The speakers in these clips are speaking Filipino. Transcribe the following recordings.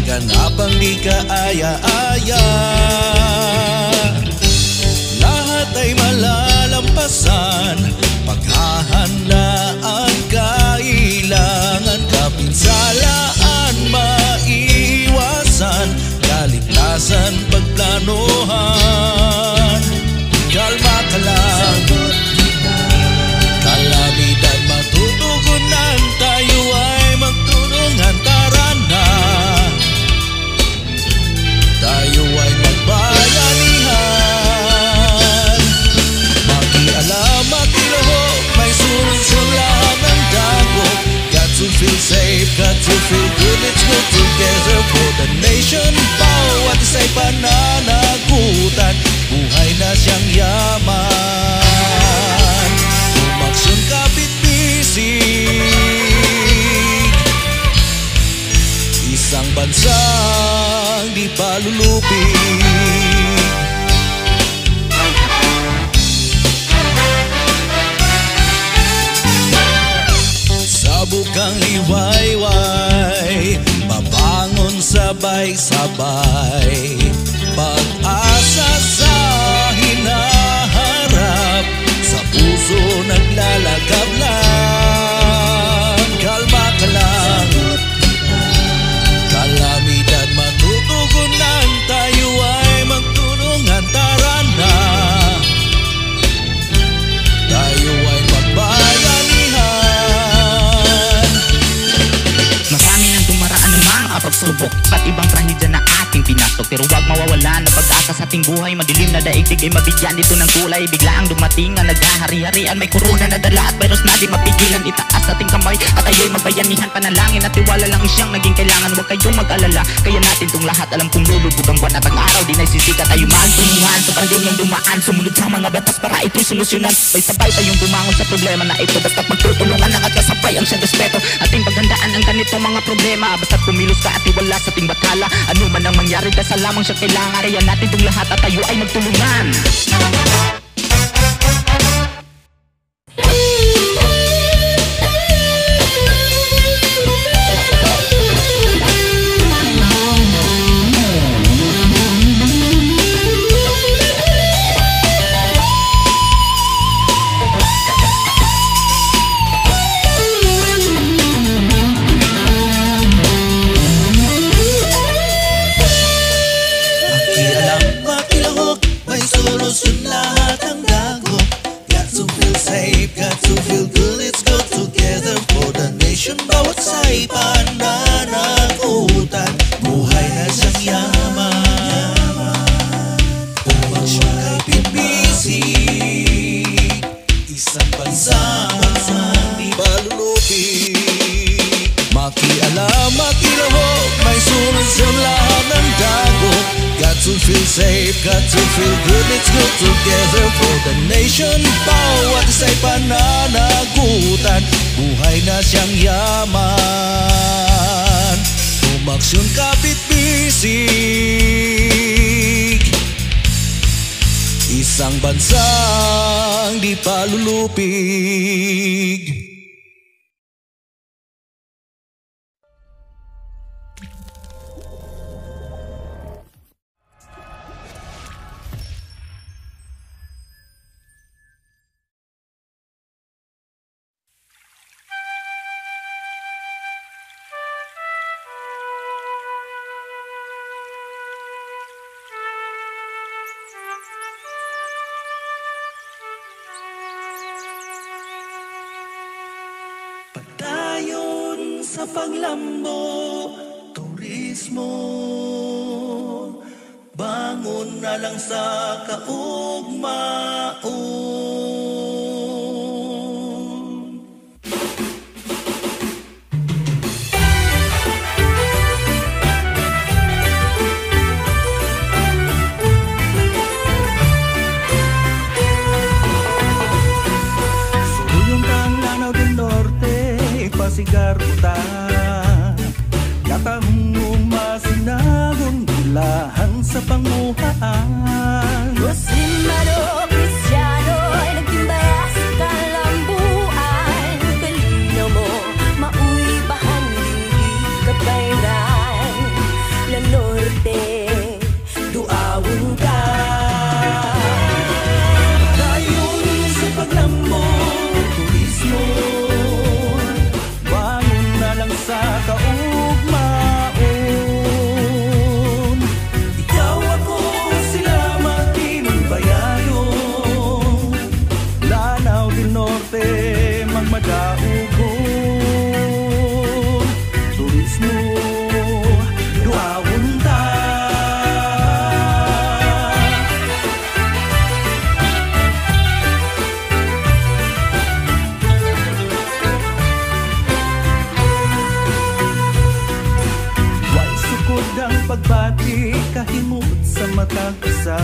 ganapang di ka aya-aya. Lahat ay malalampasan, paghahandaan kailangan, kapinsalaan maiwasan, kaligtasan pagplanuhan. Kalma ka lang, kalamidad matutugunan, tayo ay magtulungan. Tara na, tayo ay magbayanihan. Makialam, makilahok, may solusyon lahat ng dagok. Got to feel safe, got to feel good, let's go together for the nation. Bawat isa'y pananagutan, buhay na siyang yaman. Umaksyon kapit bisig, isang bansang di palulupig. Sabukang liwayway, babangon sabay-sabay, pag-asa sa hinaharap, sa puso naglalagab lang. Kalma ka lang, kalamidad matutugunan, tayo ay magtulungan. Tara na, tayo ay magbayanihan. Marami nang dumaraan ng mga pagsubok at ibang trahedya na ating pinasok, pero wag mawawala na pag-asa sa ating buhay. Madilim na daigdig ay mabigyan dito ng kulay. Bigla ang dumating ang naghahari-harian, may korona na dala at virus na di mapigilan. Itaas ating kamay at ayo'y magbayanihan, panalangin at tiwala lang siyang naging kailangan. Huwag kayong mag-alala, kaya natin tong lahat. Alam kong lulubog ang buwan at ang araw, di nagsisikat. Tayo magtulungan sa pandemyang dumaan, sumunod sa mga batas para ito'y solusyonan. Sabay tayong bumangon sa problema na ito, basta pagtutulungan ang at kasabay ang siyang respeto. Ating paghandaan ang ganito mga problema, basta't kumilos ka at tiwala sa ating batala. Ano man ang mangyari, dasal lamang siya kailangan. Kaya natin tong lahat at tayo ay magtulungan. Bawat sa'y pananagutan, buhay na siyang yaman. Umaksyon kay pibisig, isang bansang di palulupig. Makialam, makilahok, may solusyon lahat ng dagok. Got to feel safe, got to feel good, let's go together for the nation. Bawat isa'y pananagutan, buhay na siyang yaman. Umaksyon kapit bisig, isang bansang di palulupig. Padayon sa paglambo, turismo, bangon na lang sa kaugmaon. Suruyong kang Lanao del Norte, pasigar ta, katahong umasinagon gulahan sa panguhaan. Musimado Cristiano ay sang pagbati kahimot sa matag isa.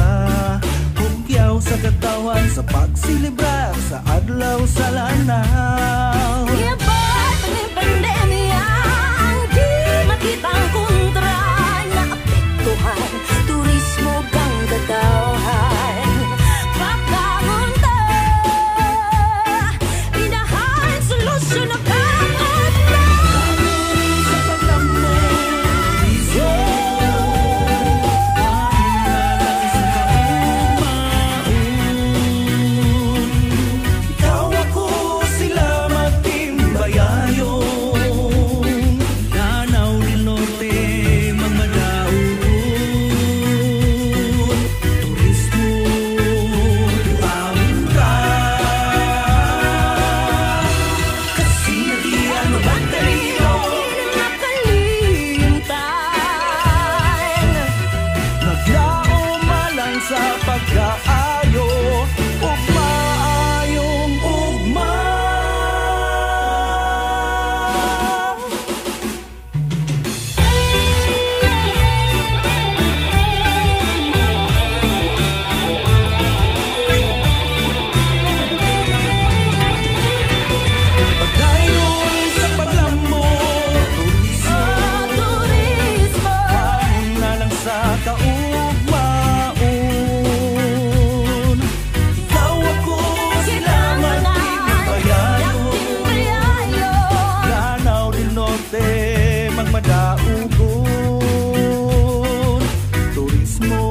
Hugyaw sa katawan sa pagsilibrar sa adlaw sa lanaw. Iabot ng pandemya ang di makitang kontra. Naapektuhan turismo kang katawhan. Pagkamunta inahan solusyon na kamot na. Sa paglambo iso ang sa kaumaon. Ikaw ako sila magtimbayayon. Tanaw del Norte magmadaon. Turismo luawin ka. Kasi nadiyan mabandarino Nakalimutan naglao malang sa pagkaayo ug maayong ugma. Pagdayon sa paglambo, turismo turismo ang nalang sa kaugmaon. Ikaw ako sila magtimbayayon. Lanao del Norte magmadaugon. Turismo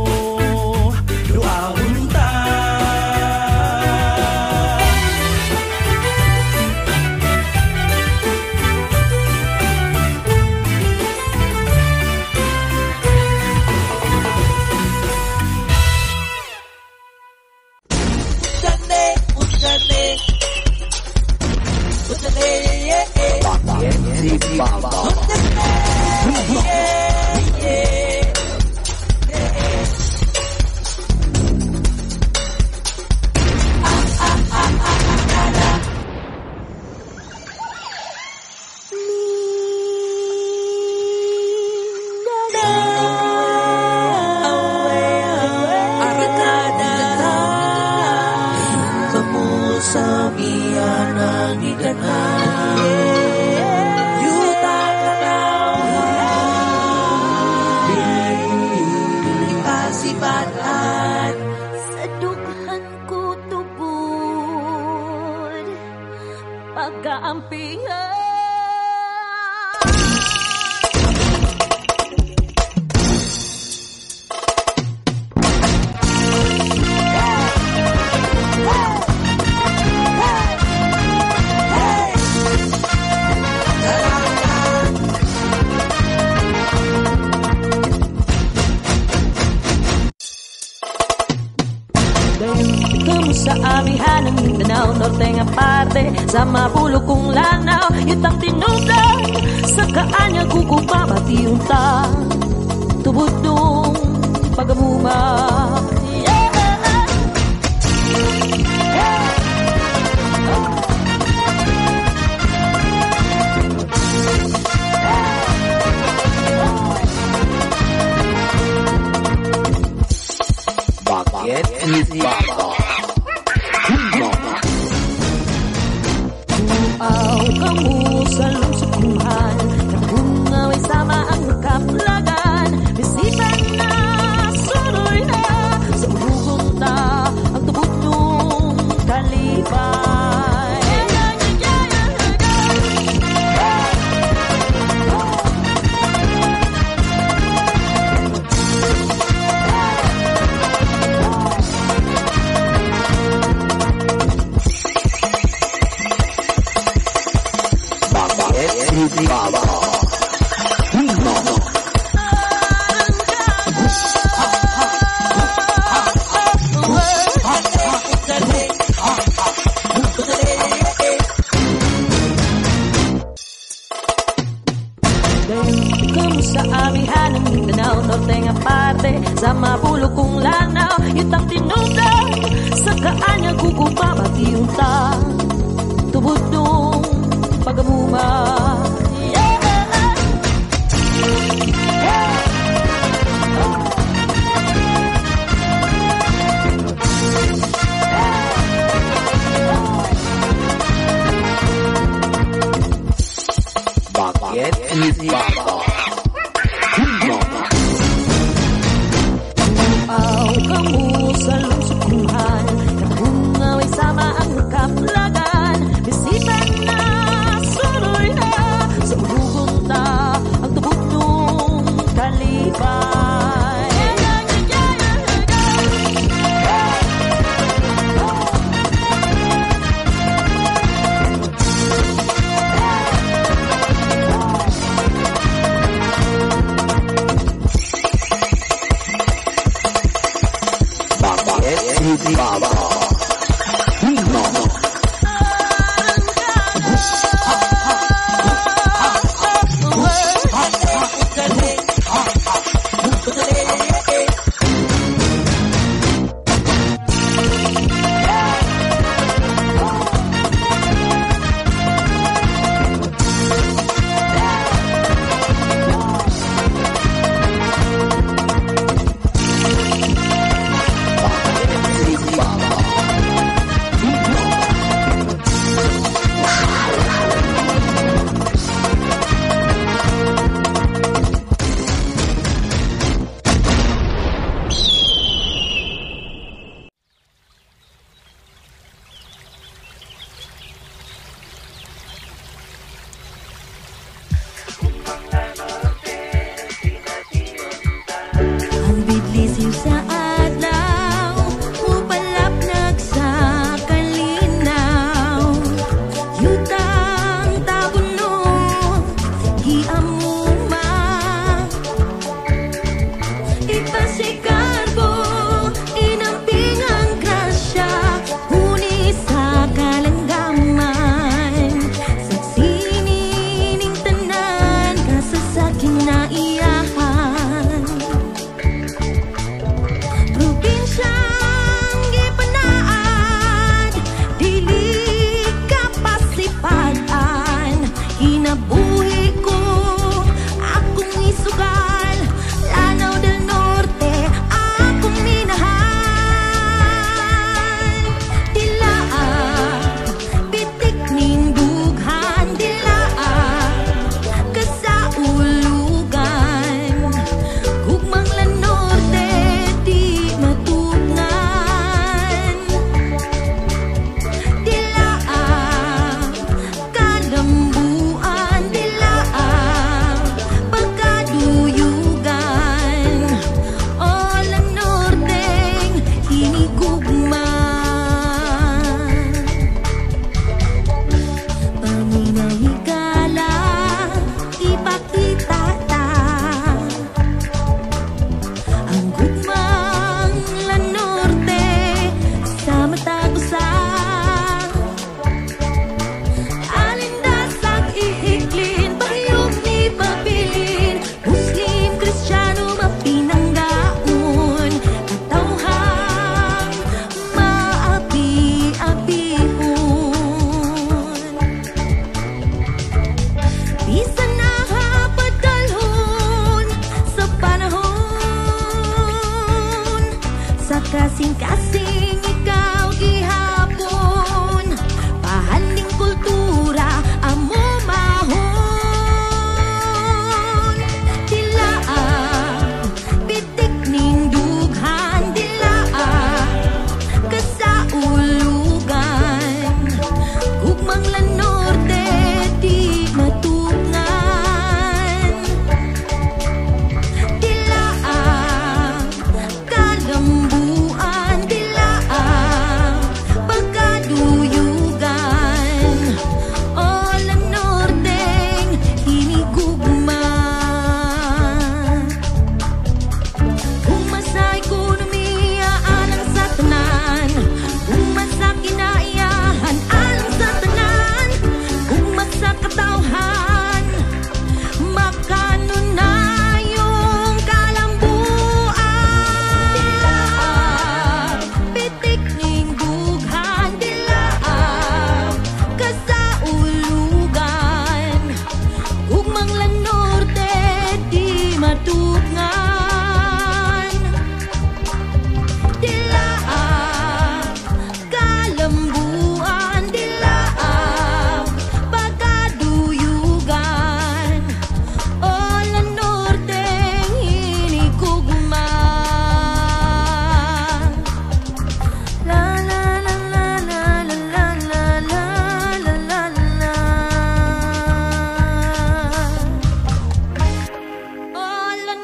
luawon ta. sa dughan ko tubod pagkaampihan. Kamu sa amihan ng Mindanao, Norte nga parte sa mabulok kong lanaw. Yutang tinubdan sa kaanya kukupamati unta tubod nung pagamuma. Aw kamu sa lungsod kumahan, kabunga ay sama ang kaplagan. Bisipan na, sunoy na, sa ulugong ta, ang tubog nung kalipay. Kamu sa amihan ng Mindanao, Norte nga parte sa mabulok kong lanaw. Yutang tinubdan sa kaanya kukupamati unta tubod nung pagamuma.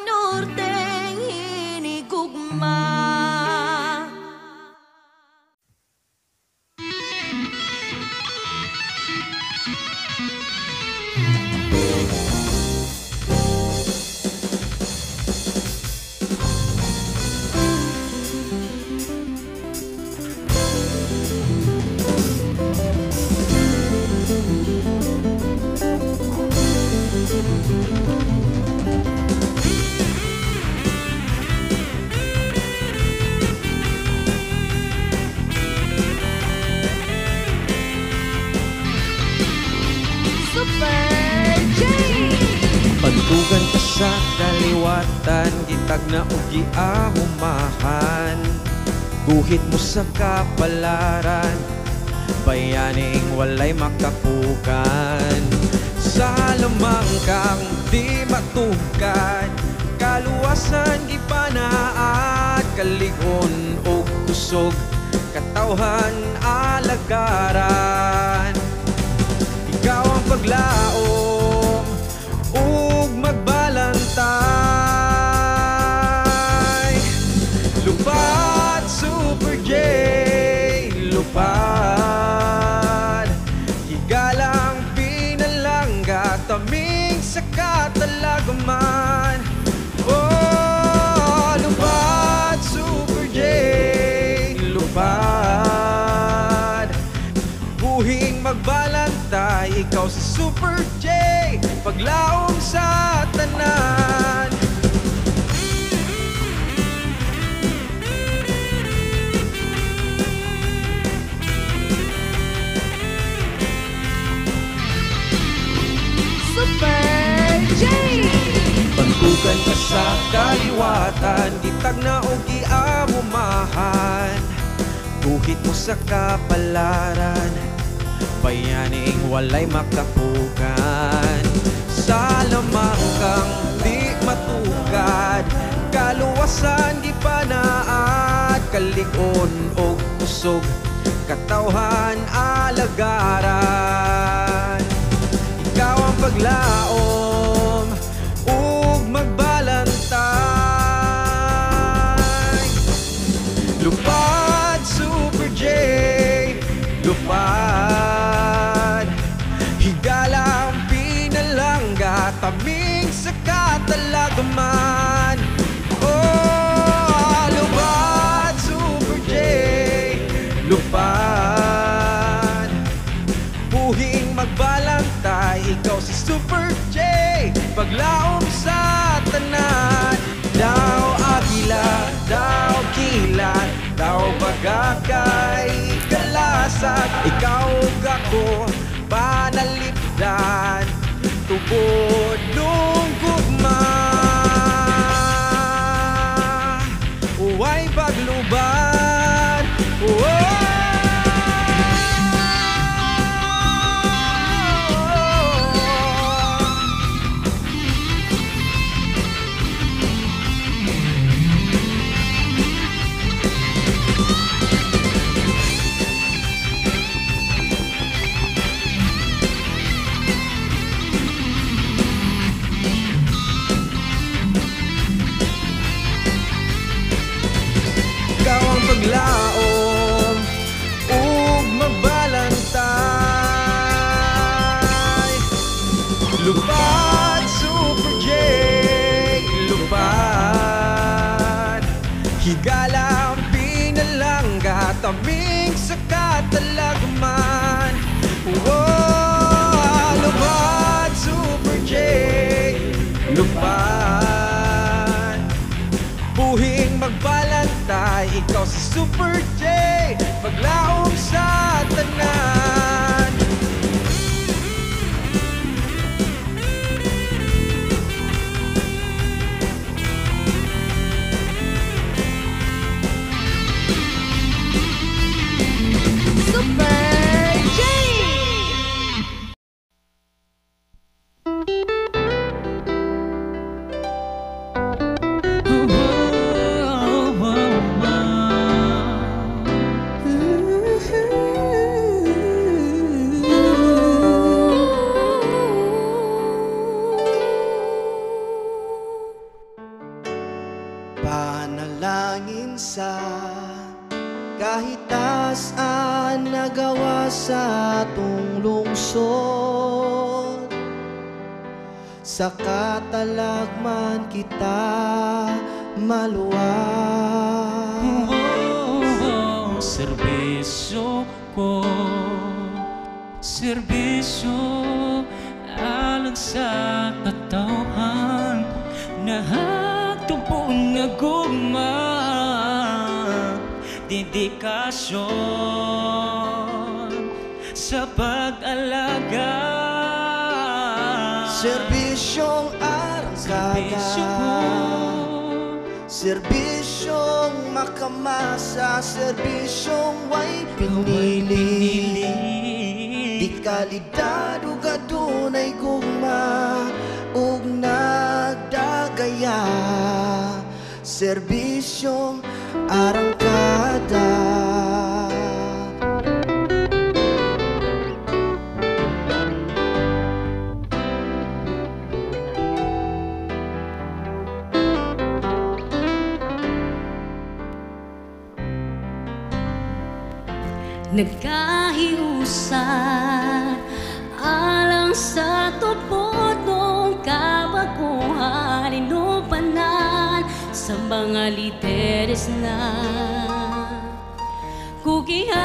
Norte. sama. Pagtugan ka sa kaliwatan, gitag na og giahumahan. Guhit mo sa kapalaran, bayaning walay makapukan. Sa lamang kang di matukan, kaluwasan gipanaat. Kaligon o kusog, katawhan alagaran. Ikaw ang paglaom ug magbalantay. Lupad, Super J, lupad. Higalang pinalangga, taming sa katalagaman. Oh, lupad, Super J, lupad. Buhing magbalantay, ikaw si Super J, paglaom sa tanan. Super J! Pagtugan ka sa kaliwatan, gitag na o giamumahan. Guhit mo sa kapalaran, bayaning walay makapukan. Sa lamang kang di matugad, kaluwasan gipanaat. Kaligon o kusog, katawhan alagaran. Ikaw ang paglaom ug magbalantay. Lupad, Super J, lupad. Higalang pinalangga, taming sa katalagaman. Oh, lupad, Super J, lupad. Buhing magbalantay, ikaw si Super J, paglaom sa tanan. Daw agila, daw kilat, daw bagakay kalasag. Ikaw ako panalipdan, tubod nung gugma. Uway pagluban, paglaom ug magbalantay. Lupad, Super J, lupad. Higalang pinalangga, taming sa katalagaman. Oh, lupad, Super J, lupad. Buhing magbalantay, ikaw si Super J, paglaom sa tanan. Super J! panalangin sa kahit taas-an nagawa sa atong lungsod. Sa katalagman kita maluwag. Serbisyo ko, serbisyo alang sa katawhan na hagtupo na gugma. Dedikasyon sa pag-alaga, serbisyong arangkada, serbisyong makamasa, serbisyong way pinili. Di kalidad ug adunay gugma ug nagdagaya, serbisyong arangkada. Nagkahiusan alang sa tupod ng kabaguhan, inupanan sa mga literes na kugihan.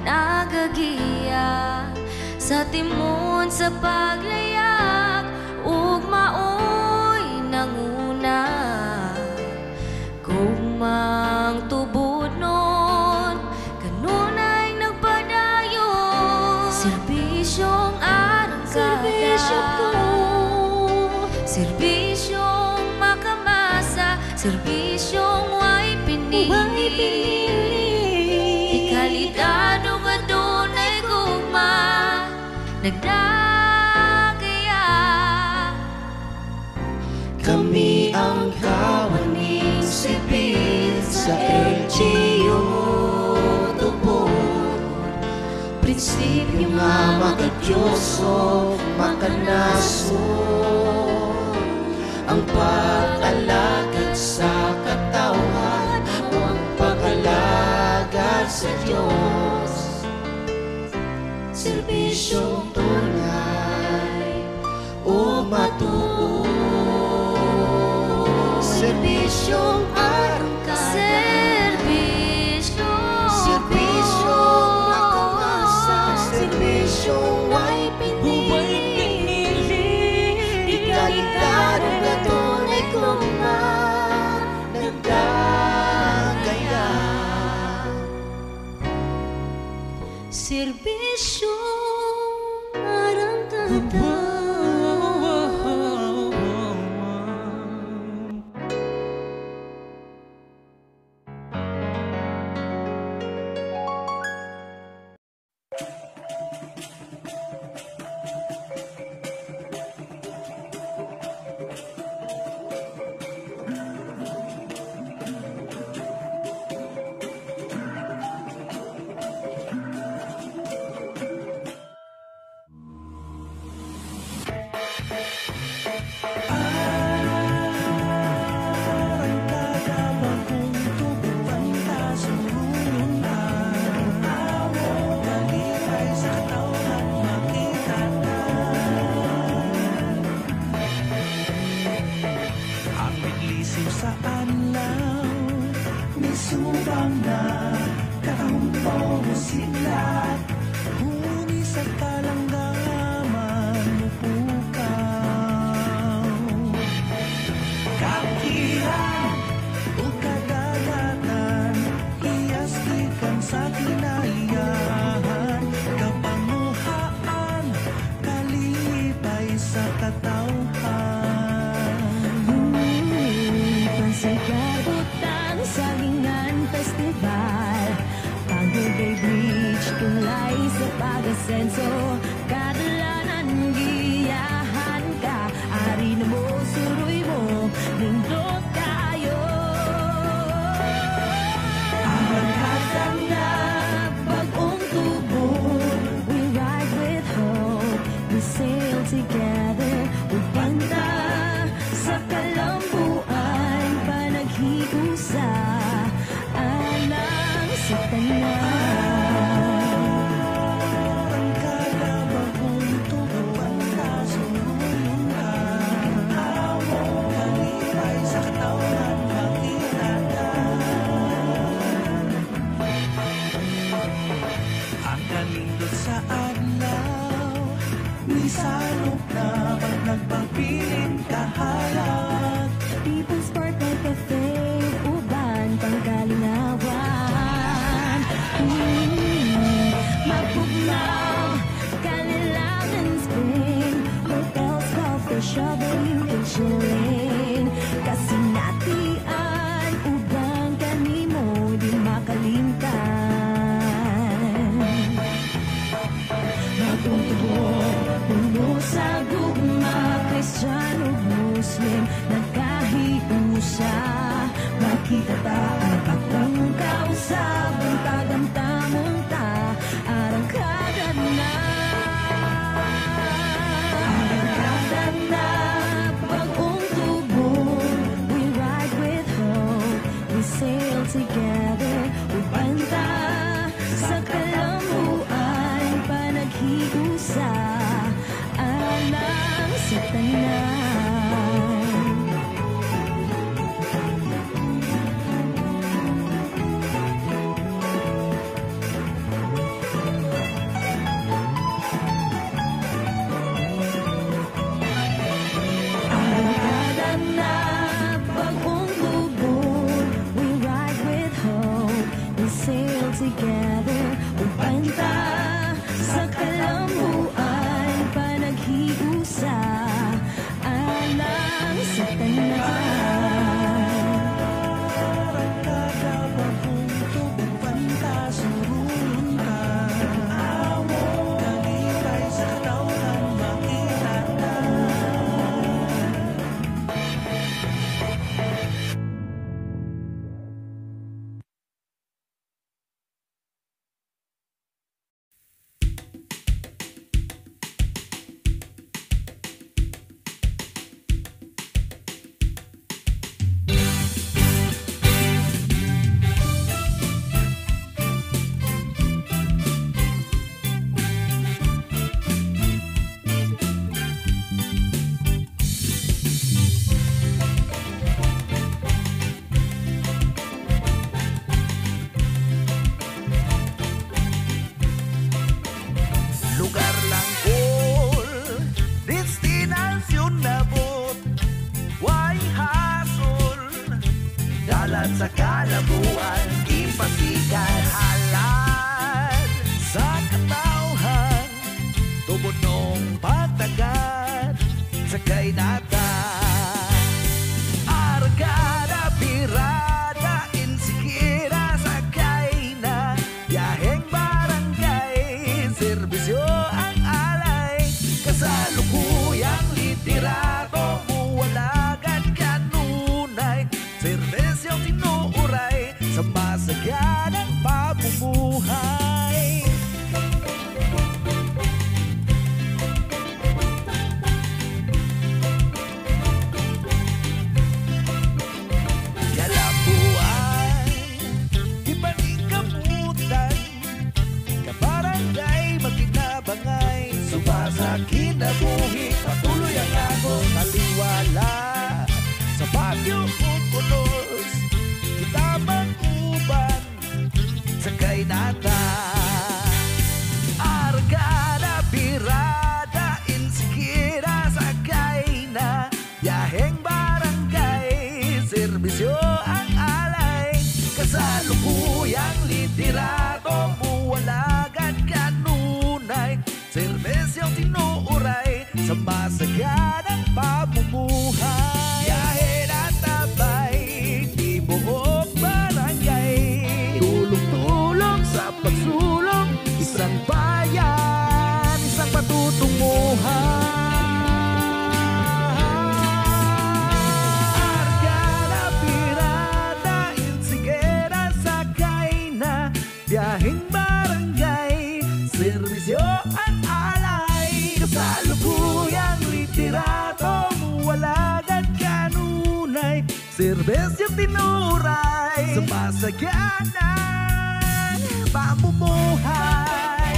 Nagagiya sa timon sa paglayak, ug maoy nanguna kumang tubod nun, kanunay nagpadayon. Serbisyong arangkada, serbisyo ko, serbisyong makamasa, serbisyong way pinili. Ikalidad ug adunay gugma, nagdagaya. Kami ang kawaning sipil sa LGU tubod, prinsipyo nga makadyoso, makanasod. Ang pag-alagad sa katawhan o ang pag-alagad sa Diyos, serbisyong tunay o matuod. Serbisyong arangkada, serbisyong makamasa, serbisyong way pinili. Di kalidad ug adunay gugma, nagdagaya. Serbisyong arangkada. Senso, kadalanan giyahan ka, ari na mo, suruy mo, nindot tayo. Ang katanggap, bagong tubo, we ride with hope, we sail together, we shoveling and chilling. Kasinatian, ubang kanimo, di makalimtan. Bagong tubo, puno sa gugma, Kristiyano, Muslim, nagkahiusa. Makita ta ang bakang kausap, ang tagamtamong ta, arangkada na. Arangkada na, bagong tubo, we ride with hope, we sail together, we banta sa kalamuan, panaghiusa, alang sa tanan. Together, upanta sa kalamuan, panaghiusa, alang sa tanan. Arangkada, bagong tubong, panta, surulong ka. Amo, kalipay sa katawan, makilala. Lugar langkol, destinasyon nabot, way hasol, dalan sa kalabuan, impasikan halad sa katauhan, tubunong pagtagad sa kainata. Argada, pirada, insikira sa kaina, biyaheng barangay, serbisyo ang alay, kasalukuyang literato, buwalagan kanunay, serbisyong tinuuray sa masaganang pamumuhay. Kalabuan, di paningkamutan, kabarangay magkinabangay, sumasa kinabuhi, patuloy ang agos, taliwala sa Baguio Unos, kita mag-uban sa kainata. Argada, pirada, insikira sa kaina, biyaheng barangay, serbisyo ang alay, kasalukuyang literato, buwalagan kanunay, serbisyong tinuuray sa masaganang pamumuhay. Biyahe na tabay, di buhok barangay, tulong-tulong sa pagsulong, isang bayan, isang patutunguhan. Argada, pirada, insigera sa kaina, biyaheng barangay, serbisyo ang alay, kasalukuyang literato, buwalagan kanunay, serbisyong tinuray sa masaganang pamumuhay.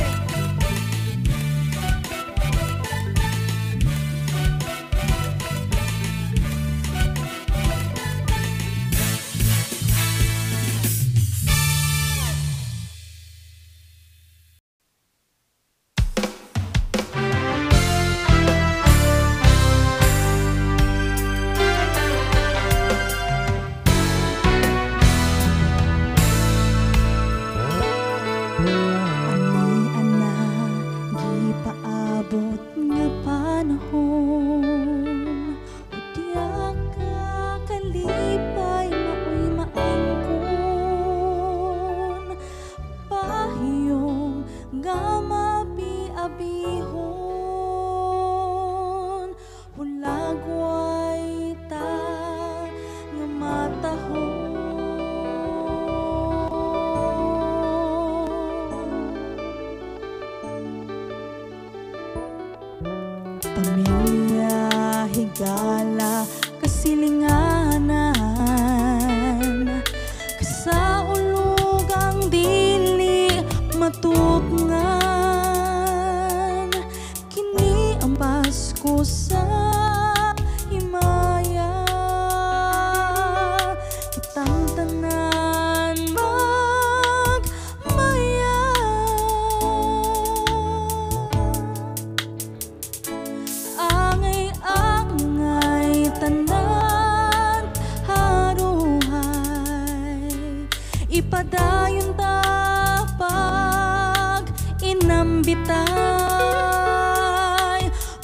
ambitay.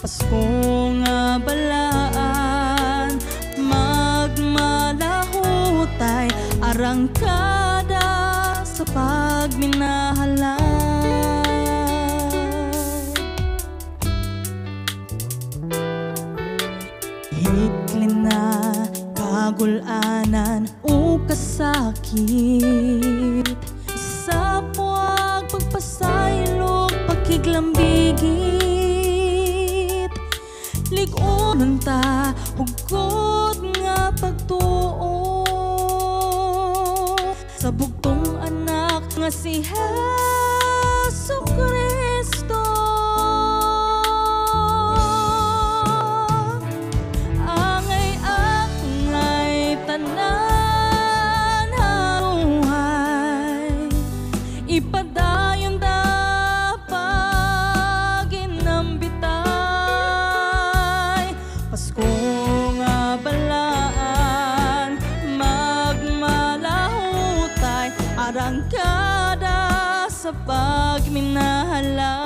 Pasko nga balaan, magmalahutay, arangkada sa pagminahalay. Hiklin na kagulanan o kasakit, sa puwag pagpasaylog pakiglambigit, ligunan ta hugot nga pagtuo sa bugtong anak nga si Jesu Cristo. Angay-angay tanan haruhay, ipadayon dapat ginambitay. Pasko nga balaan, magmalahutay, arangkada sa pagminahalay.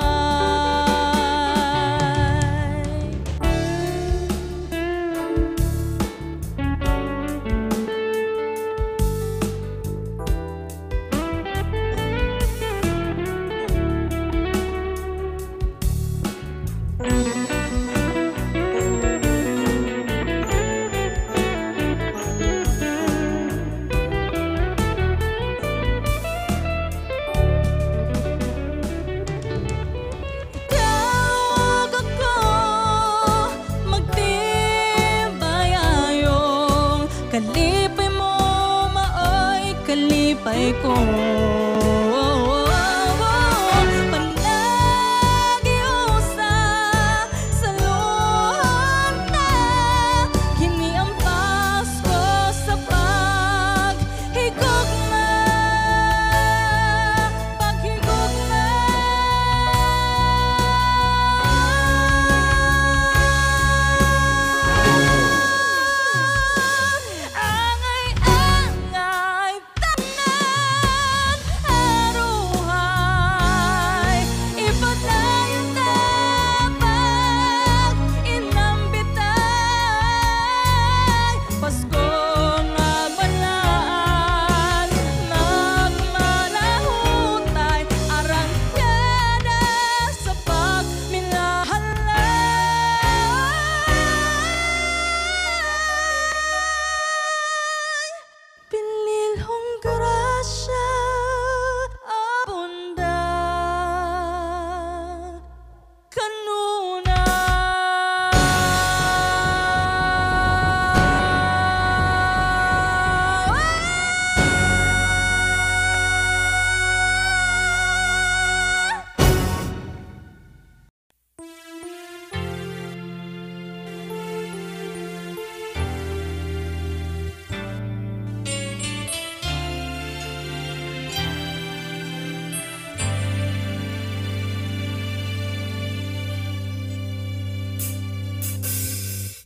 Tawag ako, magtibayayong, kalipay mo maoy, kalipay ko. Panagiusa sa luhan na, kini ang Pasko sa paghigugma, paghigugma. Angay-angay tanan haruhay, ipadayon dapat inambitay. Pasko nga balaan, magmalahutay, arangkada sa pagminahalay. Pinilhong grasya abunda kanuna.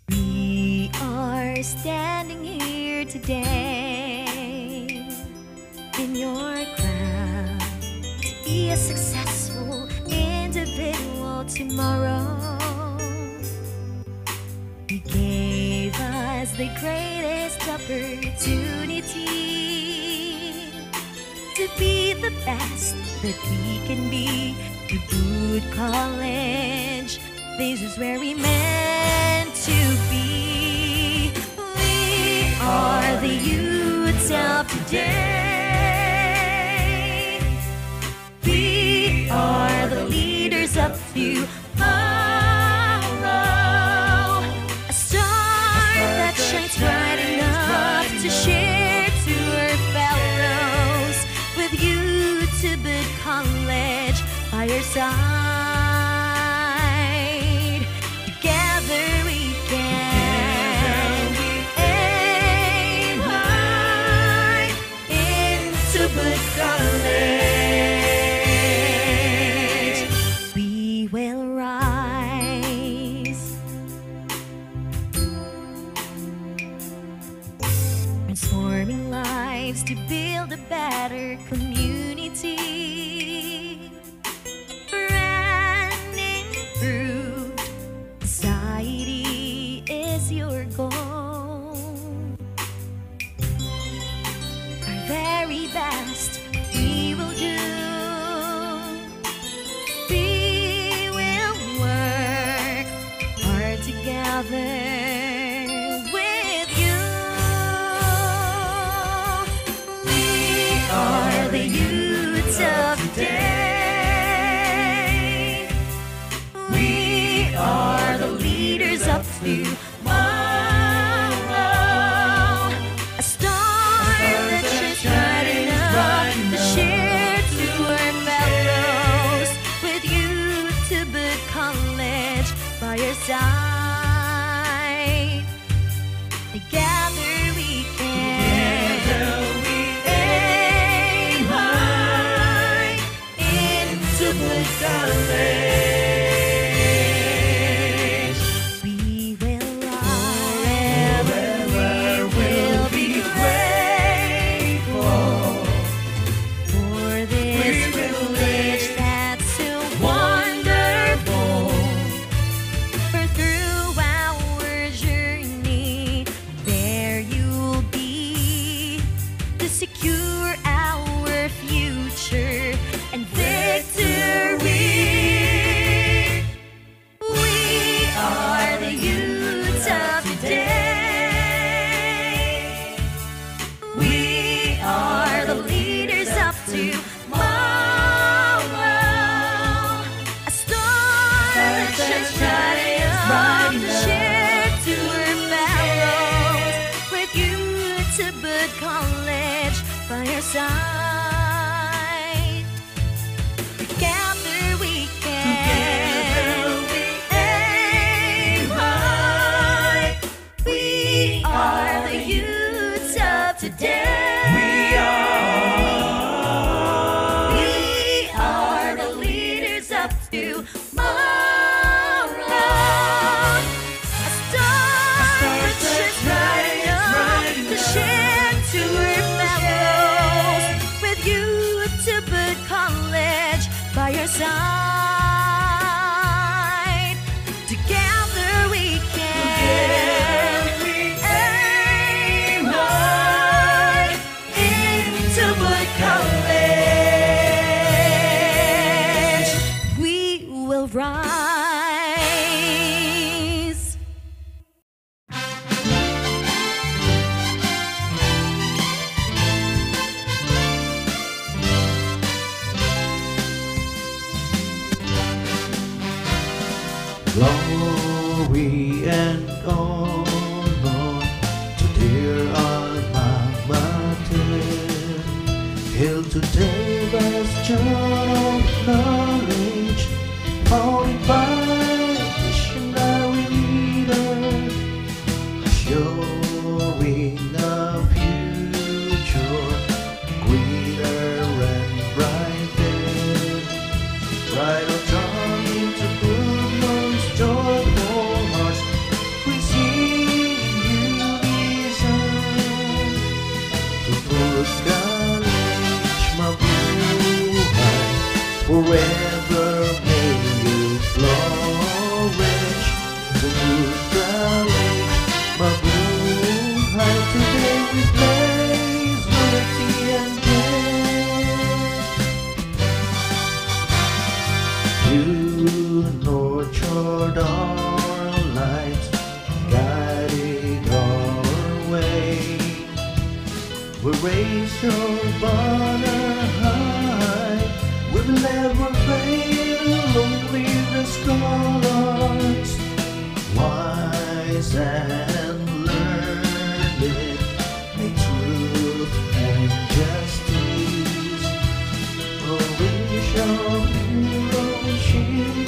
We are standing here today in your crown to be a successful individual tomorrow. He gave us the greatest opportunity to be the best that we can be. To Good College, this is where we meant to be. We are the youths of today. We are the leaders of tomorrow. A star that shines bright enough to share to our fellows. With you to Good College by your side. Together we can aim high into Good College. We will rise, transforming lives to build a better community. is your goal. Our very best we will do. We will work hard together with you. We are the youths of today. We are the leaders of tomorrow. A star that shines bright enough to share to our fellows. With you to Bud College by your side. Together we can aim high into Bud College. We will rise, we'll be grateful for this privilege that's so wonderful. For through our journey, there you'll be to secure our future and victory. We are the youths of today. We are the leaders of tomorrow. A star that shines bright enough to share to our fellows. With you to Bud College by your side. Together we can aim high. We are the youths of today. We are the leaders of tomorrow. A star that shines bright enough to share to our fellows. With you to Bud College by your side. Together we can aim high into Bud College. We will rise. Glory and honor to dear alma mater. Hail today, bastion of knowledge, founded by missionary leaders, assuring a future greener and brighter. Right on time into good months, joyful hearts, we sing unison. To Bud College, mabuhay, forever may you flourish. To Bud College, mabuhay, today we place liberty and death. You nurtured our lives, guided our way. We raise your banner high. We will never fail, only the scholars, wise and learned, may truth and justice flourish our heroship.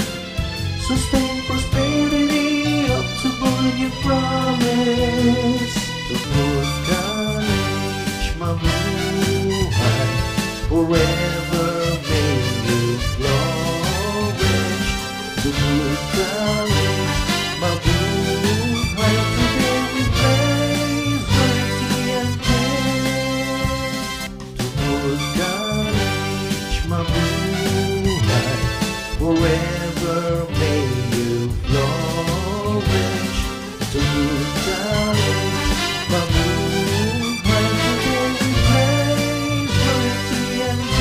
Sustain prosperity up to Bud you promise. To Bud College, mabuhay, forever may you flourish. To Bud College, mabuhay, today we praise liberty and death. To Bud College, mabuhay, forever may you flourish. To challenge. Mabuhay ko din, pray for TNT.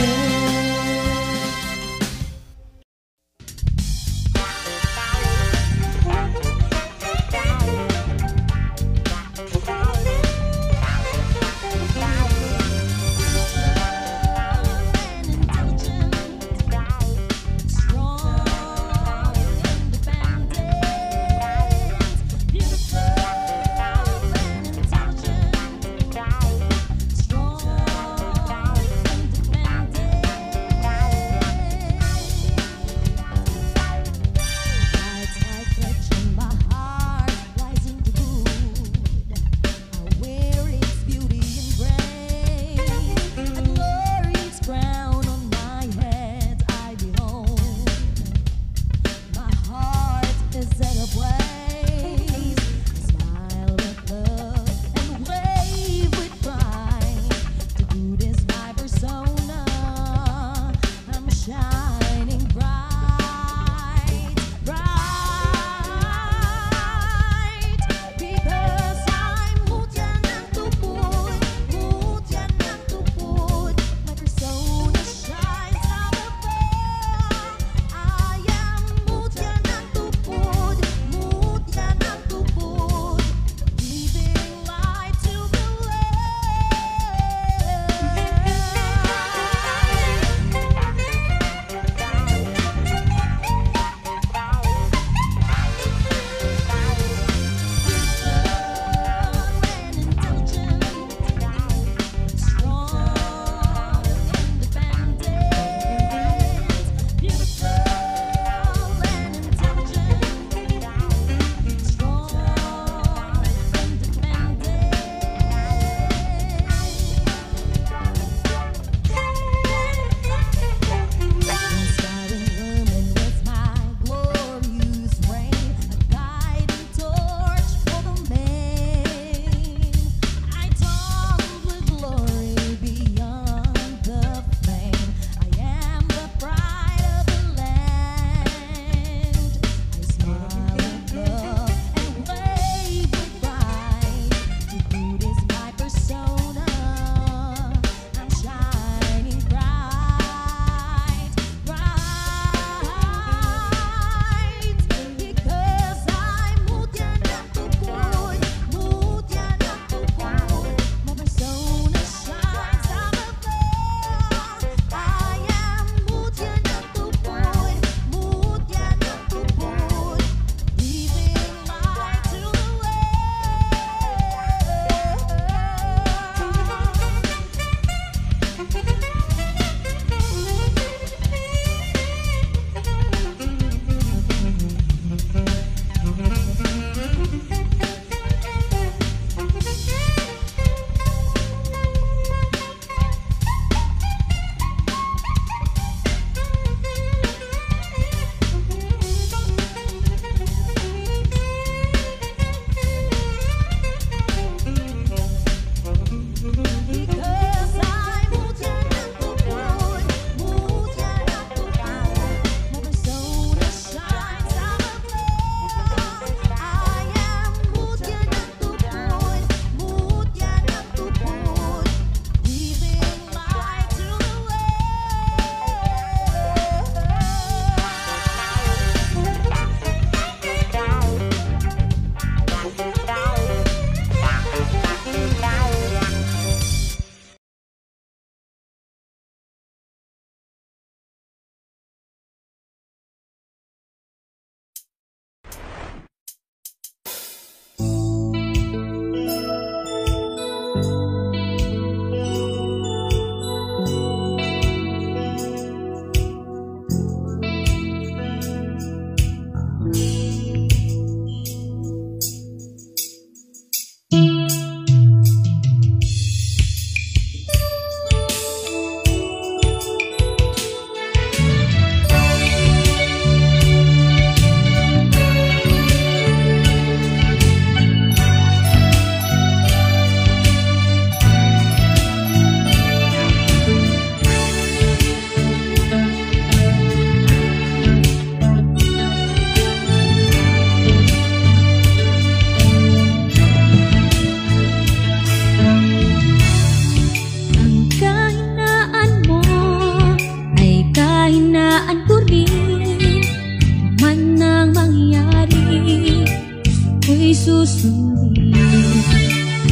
Strong, independent, beautiful.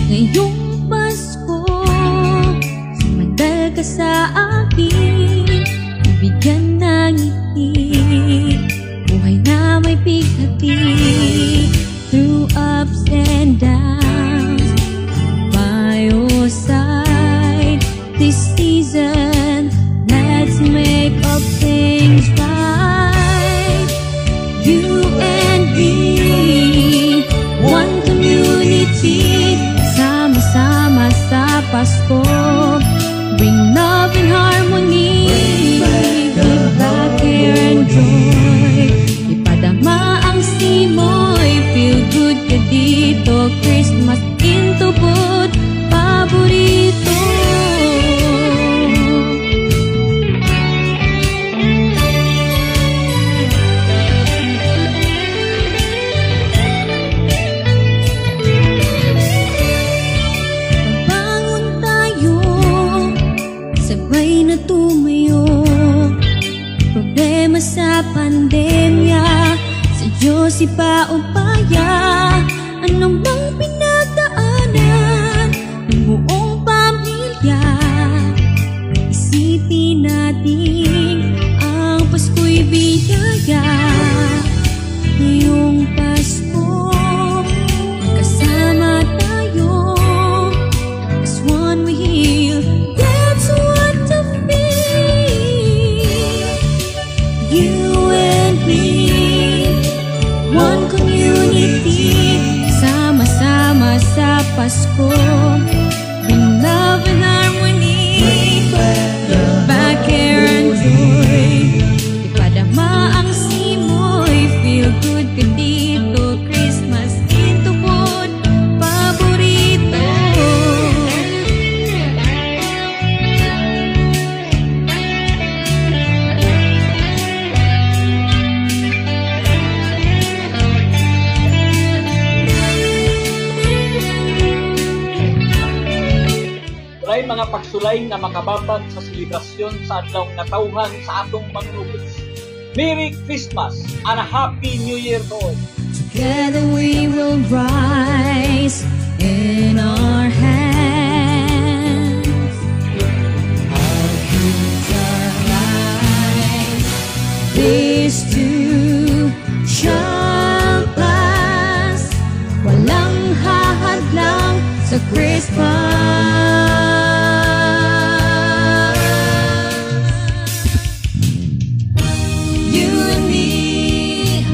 Ngayong Pasko, sumandal ka sa akin, bibigyan ng ngiti, buhay na may pighati. Through ups and downs, by your side this season, let's make up things right. You and me, one community, sama-sama sa Pasko, bring love and harmony, give back care and joy, ipadama ang simoy, feel good ka dito, Christmas in tubod, paborito. Problema sa pandemya, sa Diyos ipaubaya. Anong bang pinagdaanan ng buong pamilya? Isipin natin ang Pasko'y biyaya. Ngayong Pasko, kasama tayo, as one we heal. That's what to feel. You and me, one community, sama-sama sa Pasko, bring love and harmony, give back care and joy, ipadama ang simoy, feel good ka dito, Christmas in tubod, paborito. Walay mga pagsulay na makababag sa selebrasyon sa adlaw natawhan sa atong mangnugis. Merry Christmas and a Happy New Year to all. Together we will rise in our hands. Our hands are light. This too shall pass. Walang hahadlang sa Christmas. You and me,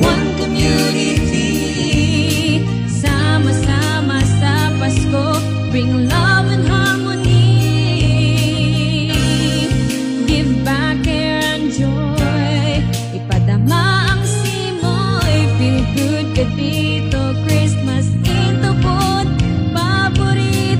one community, sama-sama sa Pasko, bring love and harmony, give back care and joy, ipadama ang simoy, feel good ka dito, Christmas in tubod, paborito.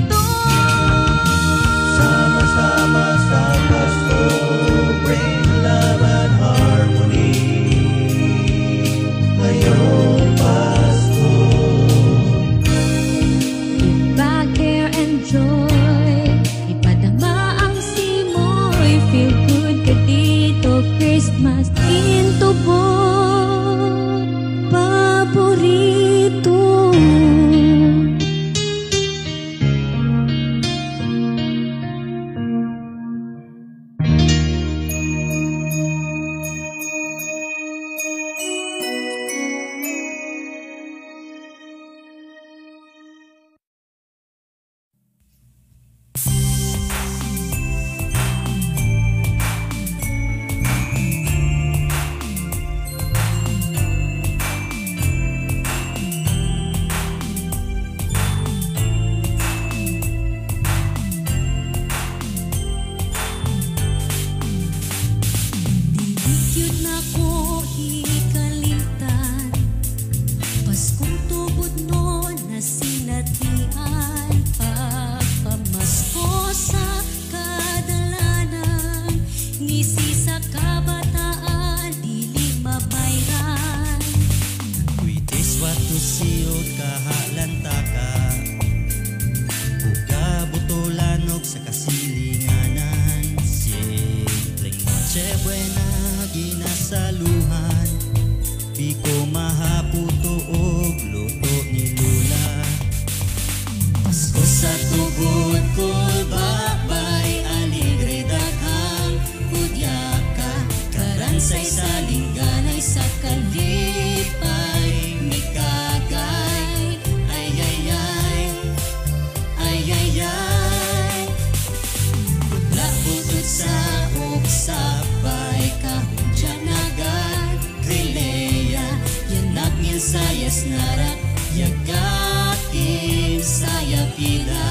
ila.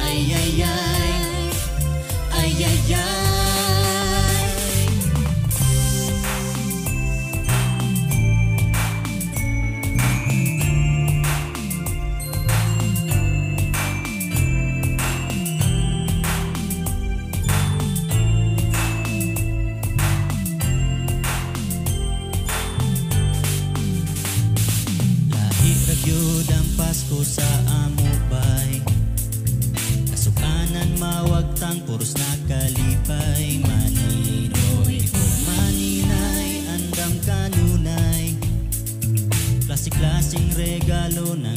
Ay ay ay, ay ay ay. Ragyod ang Pasko sa amo bay, kasukanan mawagtang puros nakalipay. Maninoy o maninay, andam kanunay, klasik-klasing regalo ng